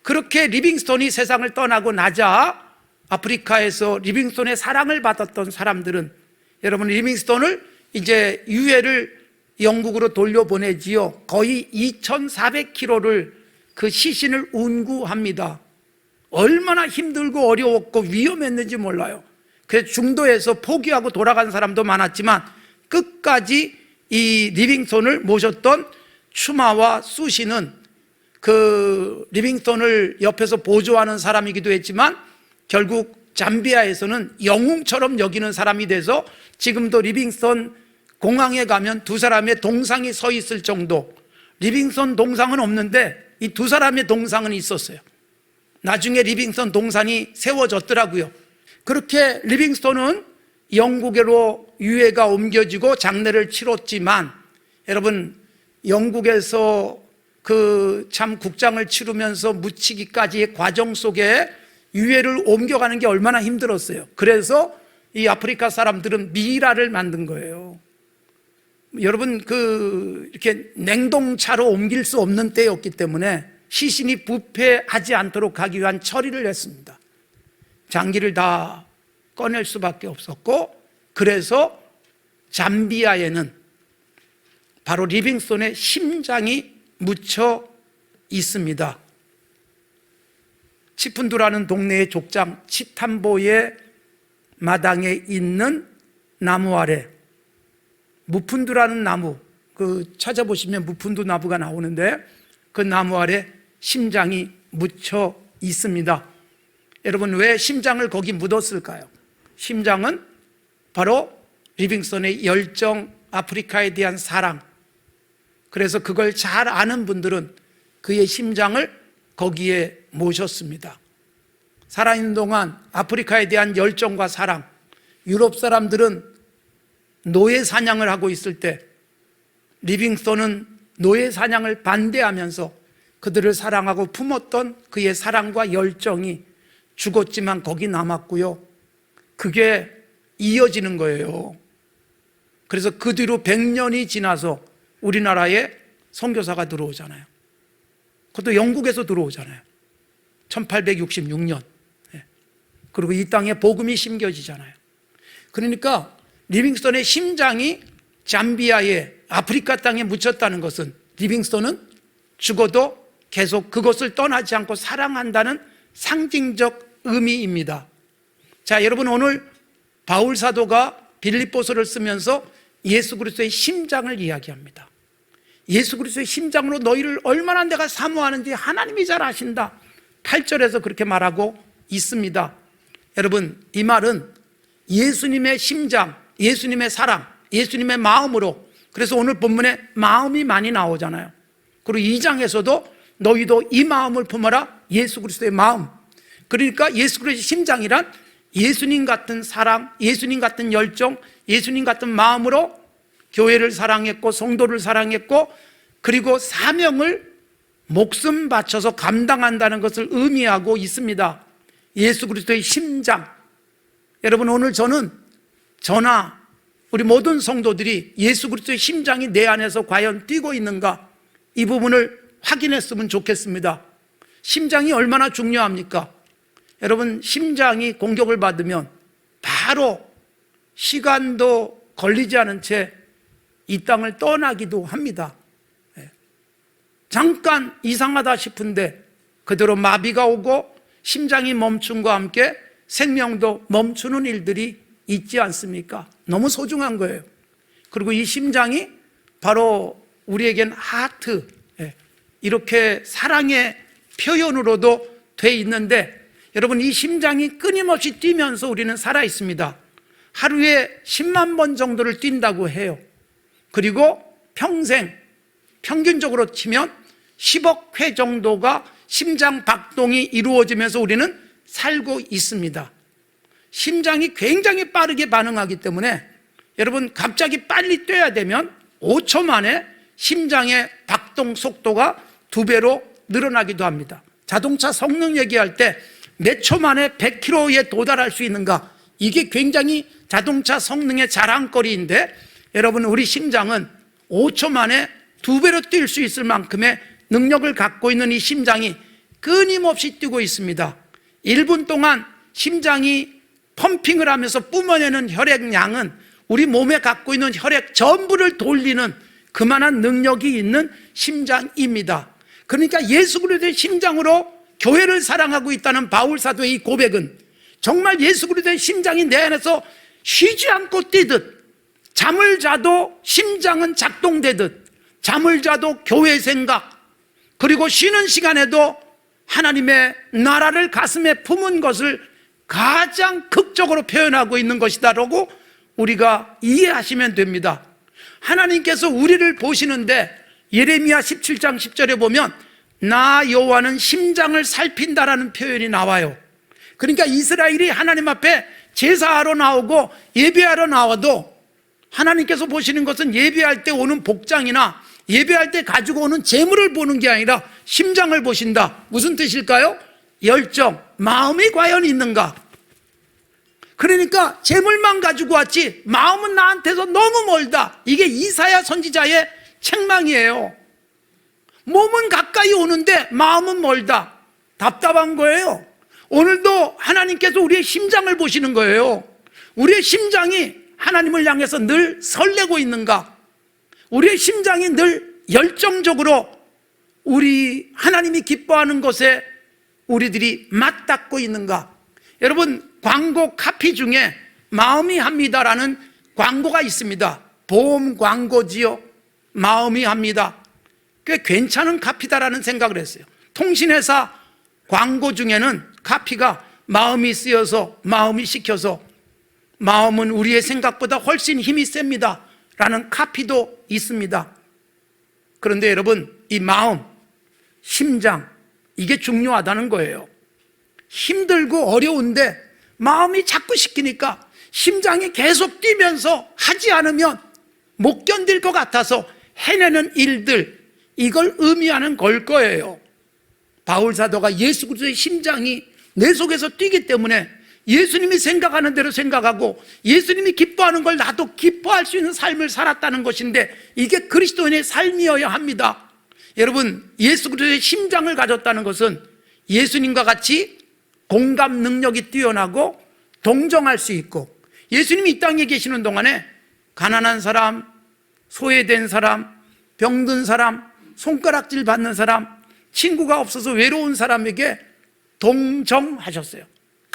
그렇게 리빙스톤이 세상을 떠나고 나자 아프리카에서 리빙스톤의 사랑을 받았던 사람들은 여러분 리빙스톤을 이제 유해를 영국으로 돌려보내지요. 거의 2,400km를 그 시신을 운구합니다. 얼마나 힘들고 어려웠고 위험했는지 몰라요. 그래서 중도에서 포기하고 돌아간 사람도 많았지만 끝까지 이 리빙스톤을 모셨던 추마와 수시는 그 리빙스톤을 옆에서 보조하는 사람이기도 했지만 결국 잠비아에서는 영웅처럼 여기는 사람이 돼서 지금도 리빙스톤 공항에 가면 두 사람의 동상이 서 있을 정도, 리빙스톤 동상은 없는데 이 두 사람의 동상은 있었어요. 나중에 리빙스톤 동상이 세워졌더라고요. 그렇게 리빙스톤은 영국으로 유해가 옮겨지고 장례를 치렀지만 여러분 영국에서 그 참 국장을 치르면서 묻히기까지의 과정 속에 유해를 옮겨가는 게 얼마나 힘들었어요. 그래서 이 아프리카 사람들은 미라를 만든 거예요. 여러분 이렇게 냉동차로 옮길 수 없는 때였기 때문에 시신이 부패하지 않도록 하기 위한 처리를 했습니다. 장기를 다 꺼낼 수밖에 없었고, 그래서 잠비아에는 바로 리빙스톤의 심장이 묻혀 있습니다. 치푼두라는 동네의 족장 치탐보의 마당에 있는 나무 아래 무푼두라는 나무, 찾아보시면 무푼두 나무가 나오는데 그 나무 아래 심장이 묻혀 있습니다. 여러분 왜 심장을 거기 묻었을까요? 심장은 바로 리빙스톤의 열정, 아프리카에 대한 사랑, 그래서 그걸 잘 아는 분들은 그의 심장을 거기에 모셨습니다. 살아있는 동안 아프리카에 대한 열정과 사랑, 유럽 사람들은 노예 사냥을 하고 있을 때 리빙스톤은 노예 사냥을 반대하면서 그들을 사랑하고 품었던 그의 사랑과 열정이 죽었지만 거기 남았고요. 그게 이어지는 거예요. 그래서 그 뒤로 100년이 지나서 우리나라에 선교사가 들어오잖아요. 그것도 영국에서 들어오잖아요. 1866년. 그리고 이 땅에 복음이 심겨지잖아요. 그러니까 리빙스톤의 심장이 잠비아의 아프리카 땅에 묻혔다는 것은 리빙스톤은 죽어도 계속 그것을 떠나지 않고 사랑한다는 상징적 의미입니다. 자, 여러분 오늘 바울 사도가 빌립보서를 쓰면서 예수 그리스도의 심장을 이야기합니다. 예수 그리스도의 심장으로 너희를 얼마나 내가 사모하는지 하나님이 잘 아신다. 8절에서 그렇게 말하고 있습니다. 여러분 이 말은 예수님의 심장, 예수님의 사랑, 예수님의 마음으로, 그래서 오늘 본문에 마음이 많이 나오잖아요. 그리고 2장에서도 너희도 이 마음을 품어라, 예수 그리스도의 마음. 그러니까 예수 그리스도의 심장이란 예수님 같은 사랑, 예수님 같은 열정, 예수님 같은 마음으로 교회를 사랑했고 성도를 사랑했고 그리고 사명을 목숨 바쳐서 감당한다는 것을 의미하고 있습니다. 예수 그리스도의 심장. 여러분 오늘 저나 우리 모든 성도들이 예수 그리스도의 심장이 내 안에서 과연 뛰고 있는가, 이 부분을 확인했으면 좋겠습니다. 심장이 얼마나 중요합니까? 여러분 심장이 공격을 받으면 바로 시간도 걸리지 않은 채 이 땅을 떠나기도 합니다. 잠깐 이상하다 싶은데 그대로 마비가 오고 심장이 멈춤과 함께 생명도 멈추는 일들이 있지 않습니까? 너무 소중한 거예요. 그리고 이 심장이 바로 우리에겐 하트, 이렇게 사랑의 표현으로도 돼 있는데 여러분 이 심장이 끊임없이 뛰면서 우리는 살아 있습니다. 하루에 10만 번 정도를 뛴다고 해요. 그리고 평생 평균적으로 치면 10억 회 정도가 심장 박동이 이루어지면서 우리는 살고 있습니다. 심장이 굉장히 빠르게 반응하기 때문에 여러분 갑자기 빨리 뛰어야 되면 5초 만에 심장의 박동 속도가 2배로 늘어나기도 합니다. 자동차 성능 얘기할 때 몇 초 만에 100km에 도달할 수 있는가, 이게 굉장히 자동차 성능의 자랑거리인데 여러분 우리 심장은 5초 만에 2배로 뛸 수 있을 만큼의 능력을 갖고 있는 이 심장이 끊임없이 뛰고 있습니다. 1분 동안 심장이 펌핑을 하면서 뿜어내는 혈액량은 우리 몸에 갖고 있는 혈액 전부를 돌리는 그만한 능력이 있는 심장입니다. 그러니까 예수 그리스도의 심장으로 교회를 사랑하고 있다는 바울 사도의 이 고백은 정말 예수 그리스도의 심장이 내 안에서 쉬지 않고 뛰듯, 잠을 자도 심장은 작동되듯, 잠을 자도 교회 생각, 그리고 쉬는 시간에도 하나님의 나라를 가슴에 품은 것을 가장 극적으로 표현하고 있는 것이다라고 우리가 이해하시면 됩니다. 하나님께서 우리를 보시는데 예레미야 17장 10절에 보면 나 여호와는 심장을 살핀다라는 표현이 나와요. 그러니까 이스라엘이 하나님 앞에 제사하러 나오고 예배하러 나와도 하나님께서 보시는 것은 예배할 때 오는 복장이나 예배할 때 가지고 오는 재물을 보는 게 아니라 심장을 보신다. 무슨 뜻일까요? 열정, 마음이 과연 있는가? 그러니까 재물만 가지고 왔지 마음은 나한테서 너무 멀다. 이게 이사야 선지자의 책망이에요. 몸은 가까이 오는데 마음은 멀다. 답답한 거예요. 오늘도 하나님께서 우리의 심장을 보시는 거예요. 우리의 심장이 하나님을 향해서 늘 설레고 있는가? 우리의 심장이 늘 열정적으로 우리 하나님이 기뻐하는 것에 우리들이 맞닿고 있는가? 여러분, 광고 카피 중에 마음이 합니다라는 광고가 있습니다. 보험 광고지요. 마음이 합니다. 꽤 괜찮은 카피다라는 생각을 했어요. 통신회사 광고 중에는 카피가 마음이 쓰여서, 마음이 시켜서, 마음은 우리의 생각보다 훨씬 힘이 셉니다 라는 카피도 있습니다. 그런데 여러분, 이 마음, 심장, 이게 중요하다는 거예요. 힘들고 어려운데 마음이 자꾸 시키니까 심장이 계속 뛰면서 하지 않으면 못 견딜 것 같아서 해내는 일들, 이걸 의미하는 걸 거예요. 바울 사도가 예수 그리스도의 심장이 내 속에서 뛰기 때문에 예수님이 생각하는 대로 생각하고 예수님이 기뻐하는 걸 나도 기뻐할 수 있는 삶을 살았다는 것인데 이게 그리스도인의 삶이어야 합니다. 여러분, 예수 그리스도의 심장을 가졌다는 것은 예수님과 같이 공감 능력이 뛰어나고 동정할 수 있고, 예수님이 이 땅에 계시는 동안에 가난한 사람, 소외된 사람, 병든 사람, 손가락질 받는 사람, 친구가 없어서 외로운 사람에게 동정하셨어요.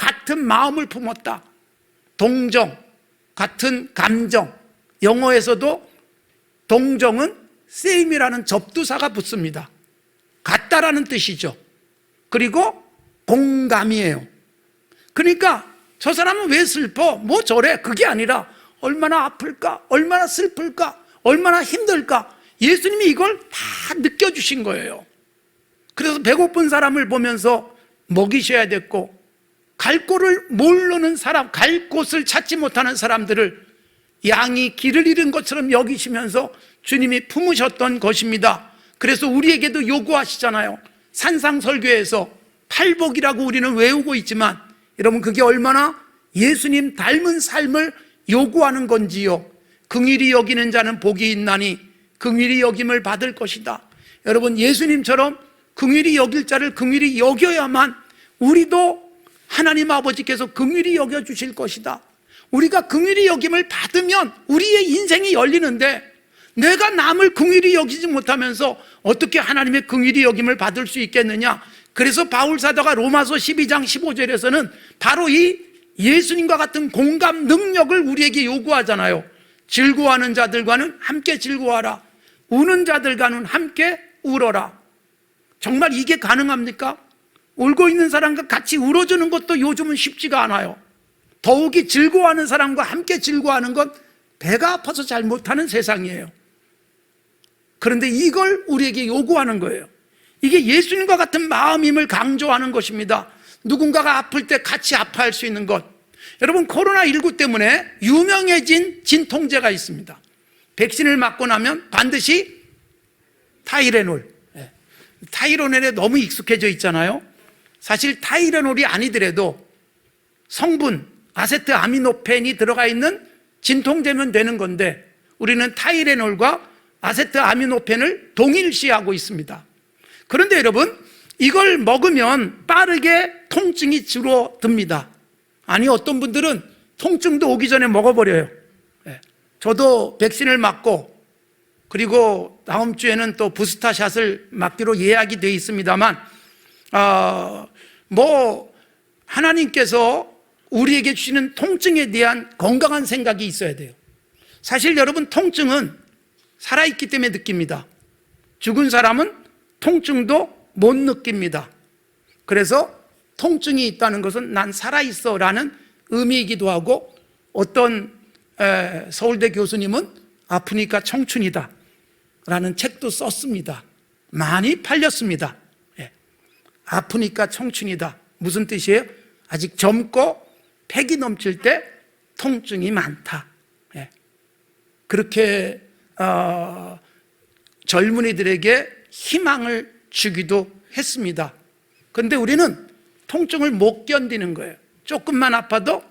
같은 마음을 품었다. 동정, 같은 감정. 영어에서도 동정은 same이라는 접두사가 붙습니다. 같다라는 뜻이죠. 그리고 공감이에요. 그러니까 저 사람은 왜 슬퍼? 뭐 저래? 그게 아니라 얼마나 아플까? 얼마나 슬플까? 얼마나 힘들까? 예수님이 이걸 다 느껴주신 거예요. 그래서 배고픈 사람을 보면서 먹이셔야 됐고, 갈 곳을 모르는 사람, 갈 곳을 찾지 못하는 사람들을 양이 길을 잃은 것처럼 여기시면서 주님이 품으셨던 것입니다. 그래서 우리에게도 요구하시잖아요. 산상설교에서 팔복이라고 우리는 외우고 있지만 여러분, 그게 얼마나 예수님 닮은 삶을 요구하는 건지요. 긍휼히 여기는 자는 복이 있나니 긍휼히 여김을 받을 것이다. 여러분, 예수님처럼 긍휼히 여길 자를 긍휼히 여겨야만 우리도 하나님 아버지께서 긍휼히 여겨주실 것이다. 우리가 긍휼히 여김을 받으면 우리의 인생이 열리는데 내가 남을 긍휼히 여기지 못하면서 어떻게 하나님의 긍휼히 여김을 받을 수 있겠느냐. 그래서 바울 사도가 로마서 12장 15절에서는 바로 이 예수님과 같은 공감 능력을 우리에게 요구하잖아요. 즐거워하는 자들과는 함께 즐거워하라. 우는 자들과는 함께 울어라. 정말 이게 가능합니까? 울고 있는 사람과 같이 울어주는 것도 요즘은 쉽지가 않아요. 더욱이 즐거워하는 사람과 함께 즐거워하는 건 배가 아파서 잘 못하는 세상이에요. 그런데 이걸 우리에게 요구하는 거예요. 이게 예수님과 같은 마음임을 강조하는 것입니다. 누군가가 아플 때 같이 아파할 수 있는 것. 여러분, 코로나19 때문에 유명해진 진통제가 있습니다. 백신을 맞고 나면 반드시 타이레놀. 타이레놀에 너무 익숙해져 있잖아요. 사실 타이레놀이 아니더라도 성분 아세트아미노펜이 들어가 있는 진통제면 되는 건데 우리는 타이레놀과 아세트아미노펜을 동일시하고 있습니다. 그런데 여러분, 이걸 먹으면 빠르게 통증이 줄어듭니다. 아니, 어떤 분들은 통증도 오기 전에 먹어버려요. 저도 백신을 맞고, 그리고 다음 주에는 또 부스터샷을 맞기로 예약이 되어 있습니다만, 하나님께서 우리에게 주시는 통증에 대한 건강한 생각이 있어야 돼요. 사실 여러분, 통증은 살아있기 때문에 느낍니다. 죽은 사람은 통증도 못 느낍니다. 그래서 통증이 있다는 것은 난 살아있어 라는 의미이기도 하고, 어떤 서울대 교수님은 아프니까 청춘이다 라는 책도 썼습니다. 많이 팔렸습니다. 아프니까 청춘이다. 무슨 뜻이에요? 아직 젊고 패기 넘칠 때 통증이 많다. 그렇게 젊은이들에게 희망을 주기도 했습니다. 그런데 우리는 통증을 못 견디는 거예요. 조금만 아파도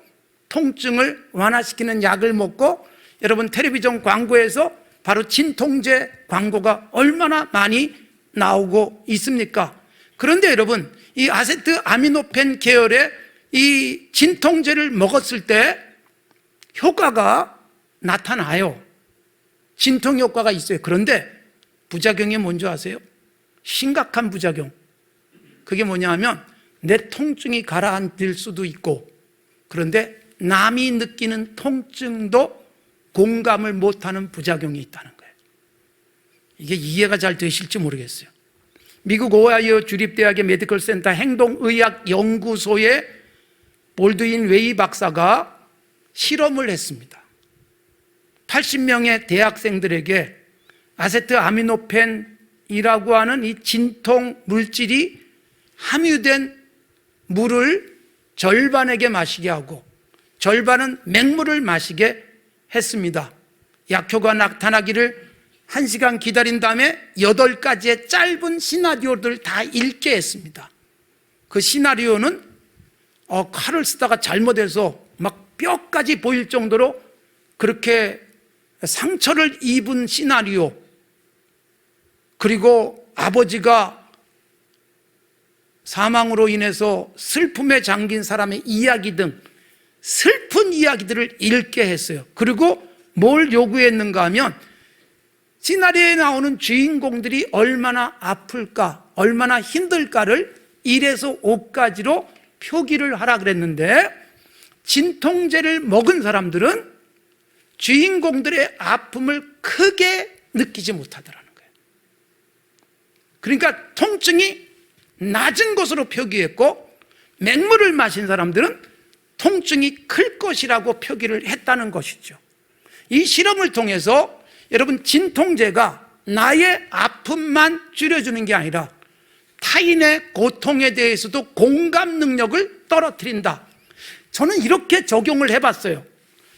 통증을 완화시키는 약을 먹고, 여러분 텔레비전 광고에서 바로 진통제 광고가 얼마나 많이 나오고 있습니까? 그런데 여러분, 이 아세트 아미노펜 계열의 이 진통제를 먹었을 때 효과가 나타나요. 진통 효과가 있어요. 그런데 부작용이 뭔지 아세요? 심각한 부작용. 그게 뭐냐 하면 내 통증이 가라앉을 수도 있고, 그런데 남이 느끼는 통증도 공감을 못하는 부작용이 있다는 거예요. 이게 이해가 잘 되실지 모르겠어요. 미국 오하이오 주립대학의 메디컬 센터 행동의학 연구소의 볼드윈 웨이 박사가 실험을 했습니다. 80명의 대학생들에게 아세트 아미노펜이라고 하는 이 진통 물질이 함유된 물을 절반에게 마시게 하고 절반은 맹물을 마시게 했습니다. 약효가 나타나기를 1시간 기다린 다음에 8가지의 짧은 시나리오를 다 읽게 했습니다. 그 시나리오는 칼을 쓰다가 잘못해서 막 뼈까지 보일 정도로 그렇게 상처를 입은 시나리오, 그리고 아버지가 사망으로 인해서 슬픔에 잠긴 사람의 이야기 등 슬픈 이야기들을 읽게 했어요. 그리고 뭘 요구했는가 하면 시나리오에 나오는 주인공들이 얼마나 아플까, 얼마나 힘들까를 1에서 5가지로 표기를 하라 그랬는데, 진통제를 먹은 사람들은 주인공들의 아픔을 크게 느끼지 못하더라는 거예요. 그러니까 통증이 낮은 것으로 표기했고, 맹물을 마신 사람들은 통증이 클 것이라고 표기를 했다는 것이죠. 이 실험을 통해서 여러분, 진통제가 나의 아픔만 줄여주는 게 아니라 타인의 고통에 대해서도 공감 능력을 떨어뜨린다. 저는 이렇게 적용을 해봤어요.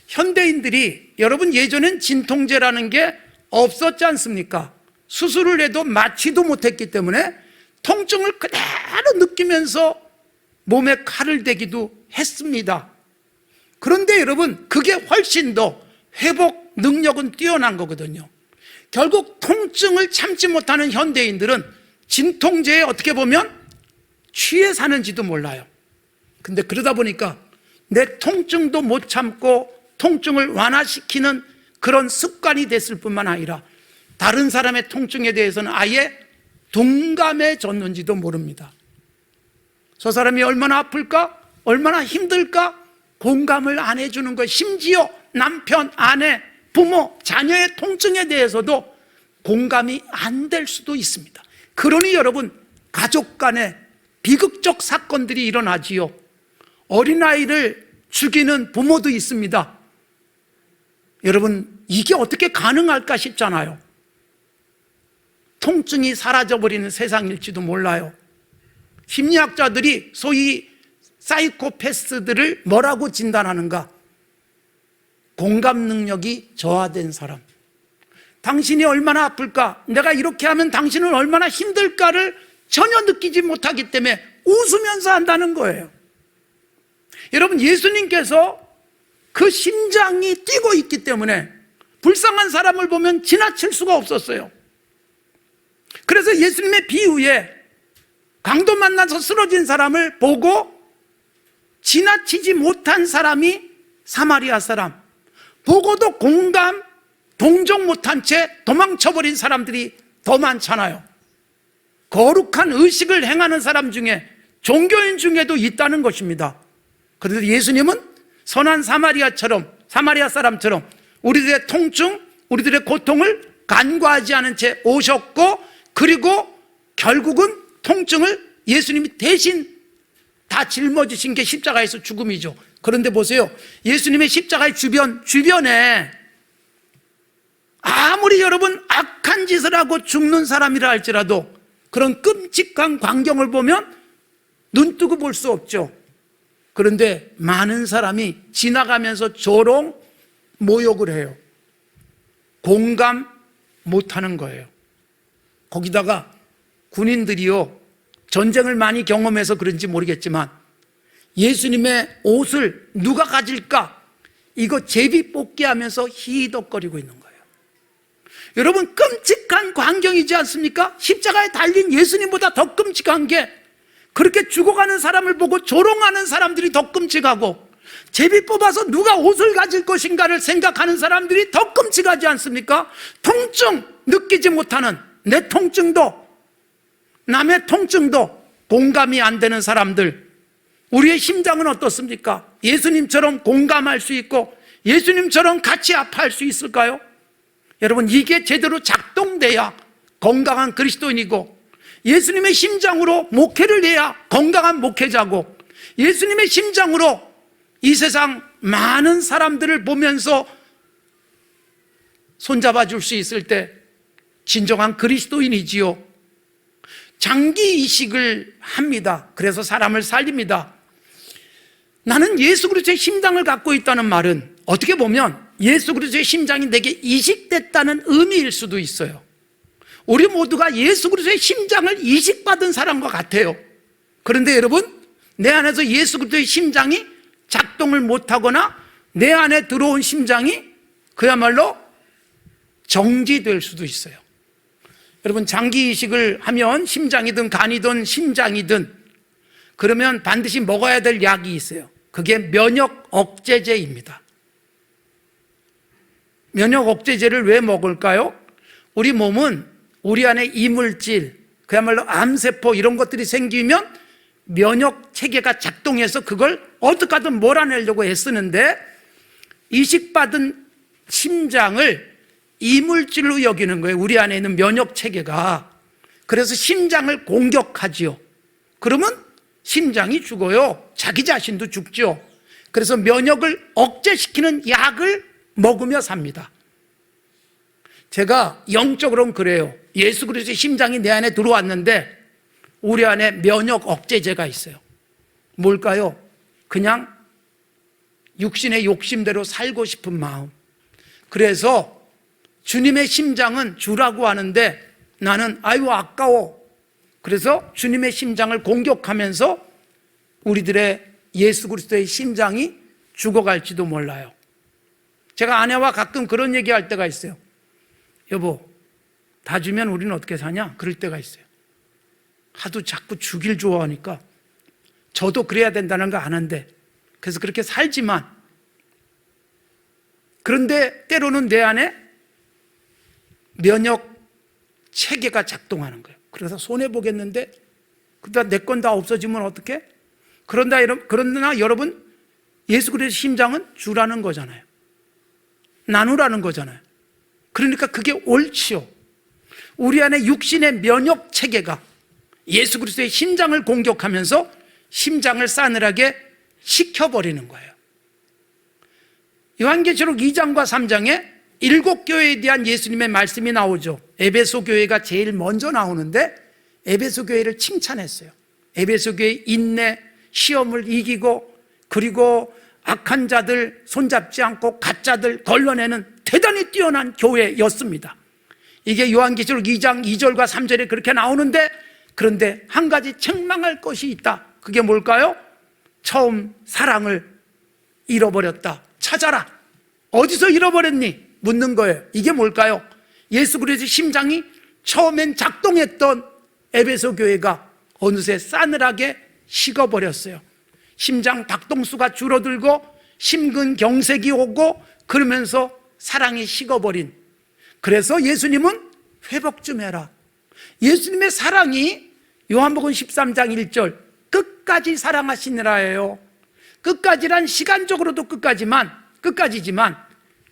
현대인들이, 여러분 예전엔 진통제라는 게 없었지 않습니까? 수술을 해도 마취도 못했기 때문에 통증을 그대로 느끼면서 몸에 칼을 대기도 했습니다. 그런데 여러분, 그게 훨씬 더 회복 능력은 뛰어난 거거든요. 결국 통증을 참지 못하는 현대인들은 진통제에 어떻게 보면 취해 사는지도 몰라요. 근데 그러다 보니까 내 통증도 못 참고 통증을 완화시키는 그런 습관이 됐을 뿐만 아니라 다른 사람의 통증에 대해서는 아예 둔감해졌는지도 모릅니다. 저 사람이 얼마나 아플까? 얼마나 힘들까? 공감을 안 해주는 거예요. 심지어 남편, 아내, 부모, 자녀의 통증에 대해서도 공감이 안 될 수도 있습니다. 그러니 여러분, 가족 간에 비극적 사건들이 일어나지요. 어린아이를 죽이는 부모도 있습니다. 여러분, 이게 어떻게 가능할까 싶잖아요. 통증이 사라져버리는 세상일지도 몰라요. 심리학자들이 소위 사이코패스들을 뭐라고 진단하는가? 공감 능력이 저하된 사람. 당신이 얼마나 아플까? 내가 이렇게 하면 당신은 얼마나 힘들까를 전혀 느끼지 못하기 때문에 웃으면서 한다는 거예요. 여러분, 예수님께서 그 심장이 뛰고 있기 때문에 불쌍한 사람을 보면 지나칠 수가 없었어요. 그래서 예수님의 비유에 강도 만나서 쓰러진 사람을 보고 지나치지 못한 사람이 사마리아 사람, 보고도 공감, 동정 못한 채 도망쳐버린 사람들이 더 많잖아요. 거룩한 의식을 행하는 사람 중에, 종교인 중에도 있다는 것입니다. 그런데 예수님은 선한 사마리아 사람처럼 우리들의 통증, 우리들의 고통을 간과하지 않은 채 오셨고, 그리고 결국은 통증을 예수님이 대신 다 짊어지신 게 십자가에서 죽음이죠. 그런데 보세요, 예수님의 십자가의 주변에 아무리 여러분 악한 짓을 하고 죽는 사람이라 할지라도 그런 끔찍한 광경을 보면 눈뜨고 볼 수 없죠. 그런데 많은 사람이 지나가면서 조롱, 모욕을 해요. 공감 못하는 거예요. 거기다가 군인들이요, 전쟁을 많이 경험해서 그런지 모르겠지만 예수님의 옷을 누가 가질까, 이거 제비 뽑기 하면서 히덕거리고 있는 거예요. 여러분, 끔찍한 광경이지 않습니까? 십자가에 달린 예수님보다 더 끔찍한 게, 그렇게 죽어가는 사람을 보고 조롱하는 사람들이 더 끔찍하고, 제비 뽑아서 누가 옷을 가질 것인가를 생각하는 사람들이 더 끔찍하지 않습니까? 통증 느끼지 못하는, 내 통증도, 남의 통증도 공감이 안 되는 사람들, 우리의 심장은 어떻습니까? 예수님처럼 공감할 수 있고 예수님처럼 같이 아파할 수 있을까요? 여러분, 이게 제대로 작동돼야 건강한 그리스도인이고, 예수님의 심장으로 목회를 해야 건강한 목회자고, 예수님의 심장으로 이 세상 많은 사람들을 보면서 손잡아 줄 수 있을 때 진정한 그리스도인이지요. 장기 이식을 합니다. 그래서 사람을 살립니다. 나는 예수 그리스도의 심장을 갖고 있다는 말은 어떻게 보면 예수 그리스도의 심장이 내게 이식됐다는 의미일 수도 있어요. 우리 모두가 예수 그리스도의 심장을 이식받은 사람과 같아요. 그런데 여러분, 내 안에서 예수 그리스도의 심장이 작동을 못하거나 내 안에 들어온 심장이 그야말로 정지될 수도 있어요. 여러분, 장기 이식을 하면 심장이든 간이든 심장이든 그러면 반드시 먹어야 될 약이 있어요. 그게 면역 억제제입니다. 면역 억제제를 왜 먹을까요? 우리 몸은 우리 안에 이물질, 그야말로 암세포 이런 것들이 생기면 면역 체계가 작동해서 그걸 어떻게 하든 몰아내려고 애쓰는데, 이식받은 심장을 이물질로 여기는 거예요. 우리 안에 있는 면역 체계가. 그래서 심장을 공격하지요. 그러면 심장이 죽어요. 자기 자신도 죽죠. 그래서 면역을 억제시키는 약을 먹으며 삽니다. 제가 영적으로는 그래요. 예수 그리스도의 심장이 내 안에 들어왔는데 우리 안에 면역 억제제가 있어요. 뭘까요? 그냥 육신의 욕심대로 살고 싶은 마음. 그래서 주님의 심장은 주라고 하는데 나는 아유 아까워. 그래서 주님의 심장을 공격하면서 우리들의 예수 그리스도의 심장이 죽어갈지도 몰라요. 제가 아내와 가끔 그런 얘기할 때가 있어요. 여보, 다 주면 우리는 어떻게 사냐? 그럴 때가 있어요. 하도 자꾸 주길 좋아하니까 저도 그래야 된다는 거 아는데, 그래서 그렇게 살지만, 그런데 때로는 내 안에 면역 체계가 작동하는 거예요. 그래서 손해보겠는데, 그러다 내 건 다 없어지면 어떡해? 그러나 여러분, 예수 그리스도의 심장은 주라는 거잖아요. 나누라는 거잖아요. 그러니까 그게 옳지요. 우리 안에 육신의 면역 체계가 예수 그리스도의 심장을 공격하면서 심장을 싸늘하게 식혀버리는 거예요. 요한계시록 2장과 3장에 7교회에 대한 예수님의 말씀이 나오죠. 에베소 교회가 제일 먼저 나오는데 에베소 교회를 칭찬했어요. 에베소 교회의 인내, 시험을 이기고, 그리고 악한 자들 손잡지 않고 가짜들 걸러내는 대단히 뛰어난 교회였습니다. 이게 요한계시록 2장 2절과 3절에 그렇게 나오는데, 그런데 한 가지 책망할 것이 있다. 그게 뭘까요? 처음 사랑을 잃어버렸다. 찾아라. 어디서 잃어버렸니? 묻는 거예요. 이게 뭘까요? 예수 그리스도의 심장이 처음엔 작동했던 에베소 교회가 어느새 싸늘하게 식어버렸어요. 심장 박동수가 줄어들고 심근경색이 오고 그러면서 사랑이 식어버린, 그래서 예수님은 회복 좀 해라. 예수님의 사랑이 요한복음 13장 1절 끝까지 사랑하시느라예요. 끝까지란 시간적으로도 끝까지지만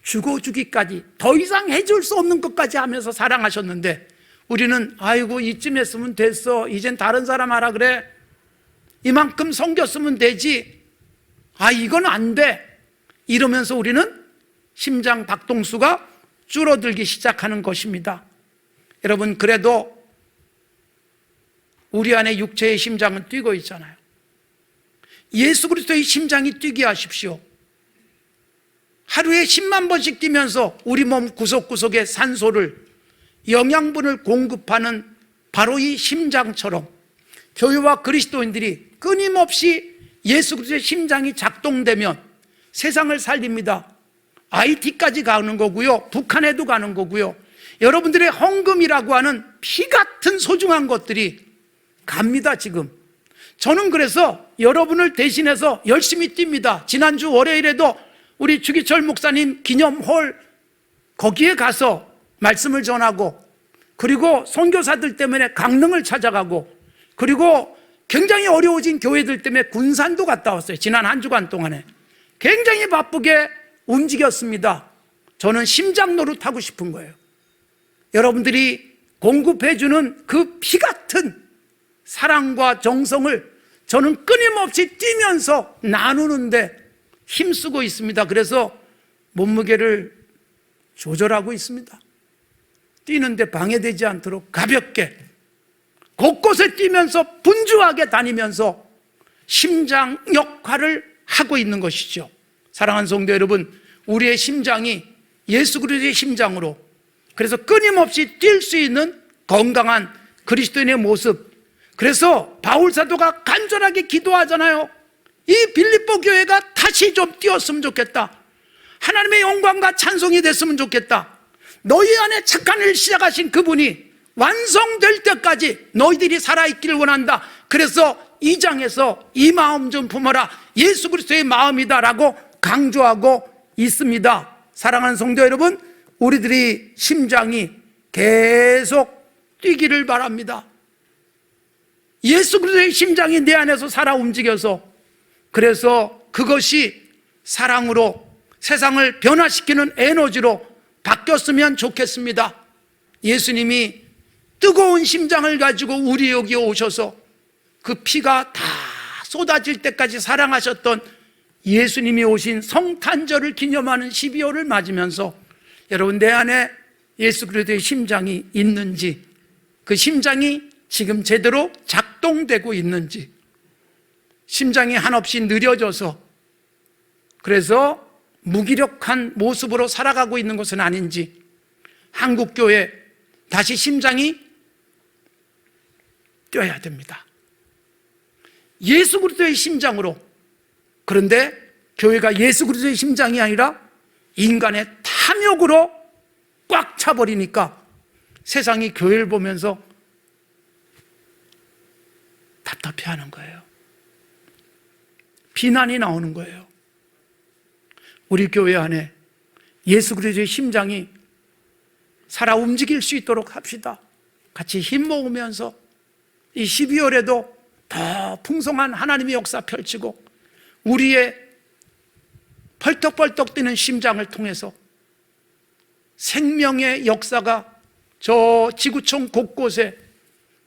죽어주기까지 더 이상 해줄 수 없는 것까지 하면서 사랑하셨는데, 우리는 아이고 이쯤 했으면 됐어, 이젠 다른 사람 하라 그래, 이만큼 섬겼으면 되지, 아 이건 안 돼, 이러면서 우리는 심장 박동수가 줄어들기 시작하는 것입니다. 여러분, 그래도 우리 안에 육체의 심장은 뛰고 있잖아요. 예수 그리스도의 심장이 뛰게 하십시오. 하루에 10만 번씩 뛰면서 우리 몸 구석구석에 산소를, 영양분을 공급하는 바로 이 심장처럼 교회와 그리스도인들이 끊임없이 예수 그리스도의 심장이 작동되면 세상을 살립니다. IT까지 가는 거고요, 북한에도 가는 거고요, 여러분들의 헌금이라고 하는 피 같은 소중한 것들이 갑니다. 지금 저는 그래서 여러분을 대신해서 열심히 뜁니다. 지난주 월요일에도 우리 주기철 목사님 기념홀 거기에 가서 말씀을 전하고, 그리고 선교사들 때문에 강릉을 찾아가고, 그리고 굉장히 어려워진 교회들 때문에 군산도 갔다 왔어요. 지난 한 주간 동안에 굉장히 바쁘게 움직였습니다. 저는 심장 노릇하고 싶은 거예요. 여러분들이 공급해주는 그 피 같은 사랑과 정성을 저는 끊임없이 뛰면서 나누는데 힘쓰고 있습니다. 그래서 몸무게를 조절하고 있습니다. 뛰는데 방해되지 않도록 가볍게 곳곳에 뛰면서 분주하게 다니면서 심장 역할을 하고 있는 것이죠. 사랑하는 성도 여러분, 우리의 심장이 예수 그리스도의 심장으로, 그래서 끊임없이 뛸 수 있는 건강한 그리스도인의 모습, 그래서 바울 사도가 간절하게 기도하잖아요. 이 빌립보 교회가 다시 좀 뛰었으면 좋겠다. 하나님의 영광과 찬송이 됐으면 좋겠다. 너희 안에 착한 일을 시작하신 그분이 완성될 때까지 너희들이 살아있기를 원한다. 그래서 2장에서 이 마음 좀 품어라, 예수 그리스도의 마음이다 라고 강조하고 있습니다. 사랑하는 성도 여러분, 우리들이 심장이 계속 뛰기를 바랍니다. 예수 그리스도의 심장이 내 안에서 살아 움직여서, 그래서 그것이 사랑으로 세상을 변화시키는 에너지로 바뀌었으면 좋겠습니다. 예수님이 뜨거운 심장을 가지고 우리 여기에 오셔서 그 피가 다 쏟아질 때까지 사랑하셨던 예수님이 오신 성탄절을 기념하는 12월을 맞으면서 여러분, 내 안에 예수 그리스도의 심장이 있는지, 그 심장이 지금 제대로 작동되고 있는지, 심장이 한없이 느려져서 그래서 무기력한 모습으로 살아가고 있는 것은 아닌지, 한국교회 다시 심장이 뛰어야 됩니다. 예수 그리스도의 심장으로. 그런데 교회가 예수 그리스도의 심장이 아니라 인간의 탐욕으로 꽉 차버리니까 세상이 교회를 보면서 답답해하는 거예요. 비난이 나오는 거예요. 우리 교회 안에 예수 그리스도의 심장이 살아 움직일 수 있도록 합시다. 같이 힘 모으면서 이 12월에도 더 풍성한 하나님의 역사 펼치고, 우리의 펄떡펄떡 뛰는 심장을 통해서 생명의 역사가 저 지구촌 곳곳에,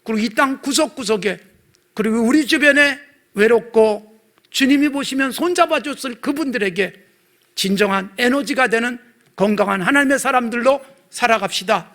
그리고 이 땅 구석구석에, 그리고 우리 주변에 외롭고 주님이 보시면 손잡아줬을 그분들에게 진정한 에너지가 되는 건강한 하나님의 사람들로 살아갑시다.